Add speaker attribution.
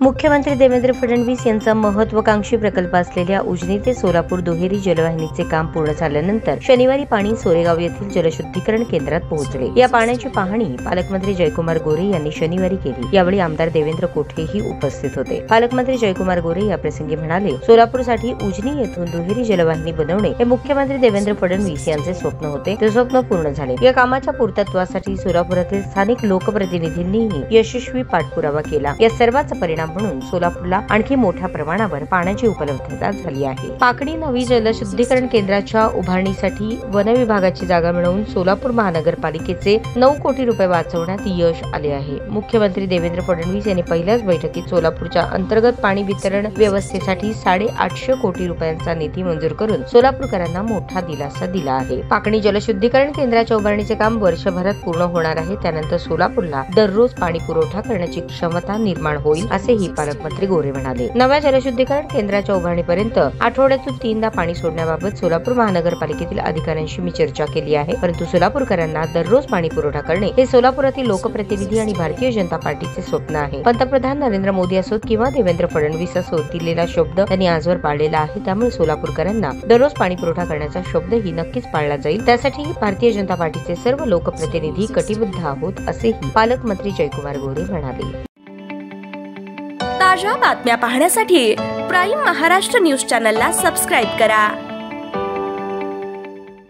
Speaker 1: मुख्यमंत्री देवेंद्र फडणवीस यांचा महत्त्वाकांक्षी प्रकल्प असलेल्या उजनी ते सोलापूर दुहेरी जलवाहिनीचे काम पूर्ण झाल्यानंतर शनिवारी पाणी सोरेगाव येथील जलशुद्धीकरण केंद्रात पोहोचले। या पाण्याची पाहणी पालकमंत्री जयकुमार गोरे यांनी शनिवारी केली। यावेळी आमदार देवेंद्र कोठेही उपस्थित होते। पालकमंत्री जयकुमार गोरे याप्रसंगी म्हणाले, सोलापूरसाठी उजनी येथून दुहेरी जलवाहिनी बनवणे हे मुख्यमंत्री देवेंद्र फडणवीस यांचे स्वप्न होते। ते स्वप्न पूर्ण झाले। या कामाच्या पूर्तत्वासाठी सोलापुरातील स्थानिक लोकप्रतिनिधींनीही यशस्वी पाठपुरावा केला। या सर्वांचा परिणाम म्हणून सोलापूरला आणखी मोठ्या प्रमाणावर पाण्याची उपलब्धता झाली आहे। पाकडी नवी जलशुद्धीकरण केंद्राच्या उभारणीसाठी वन विभागाची जागा मिळवून सोलापूर महानगरपालिकेचे 9 कोटी रुपये वाचवण्यात यश आले आहे। मुख्यमंत्री देवेंद्र फडणवीस यांनी पहिल्याच बैठकीत सोलापूरच्या अंतर्गत पाणी वितरण व्यवस्थेसाठी 850 कोटी रुपयांचा निधी मंजूर करून सोलापूरकरांना मोठा दिलासा दिला आहे। पाकडी जलशुद्धीकरण केंद्राच्या उभारणीचे काम वर्षभरात पूर्ण होणार आहे। त्यानंतर सोलापूरला दररोज पाणी पुरवठा करण्याची क्षमता निर्माण होईल असे पालकमंत्री गोरे म्हणाले। नव्या जलशुद्धीकरण केंद्राच्या उभारणीपर्यंत आठवड्यातून 3दा पाणी सोडण्याबाबत सोलापूर महानगरपालिकेतील अधिकाऱ्यांशी मी चर्चा केली आहे, परंतु सोलापूरकरांना दररोज पाणी पुरवठा करणे हे सोलापुरातील लोकप्रतिनिधी आणि भारतीय जनता पार्टीचे स्वप्न आहे। पंतप्रधान नरेंद्र मोदी असोत किंवा देवेंद्र फडणवीस असोत, दिलेला शब्द त्यांनी आजवर पाळलेला आहे। त्यामुळे सोलापूरकरांना दररोज पाणी पुरवठा करण्याचा शब्दही नक्कीच पाळला जाईल। त्यासाठी भारतीय जनता पार्टीचे सर्व लोकप्रतिनिधी कटिबद्ध आहोत असेही पालकमंत्री जयकुमार गोरे म्हणाले।
Speaker 2: ताज्या बातम्या पाहण्यासाठी प्राईम महाराष्ट्र न्यूज चॅनलला सबस्क्राईब करा।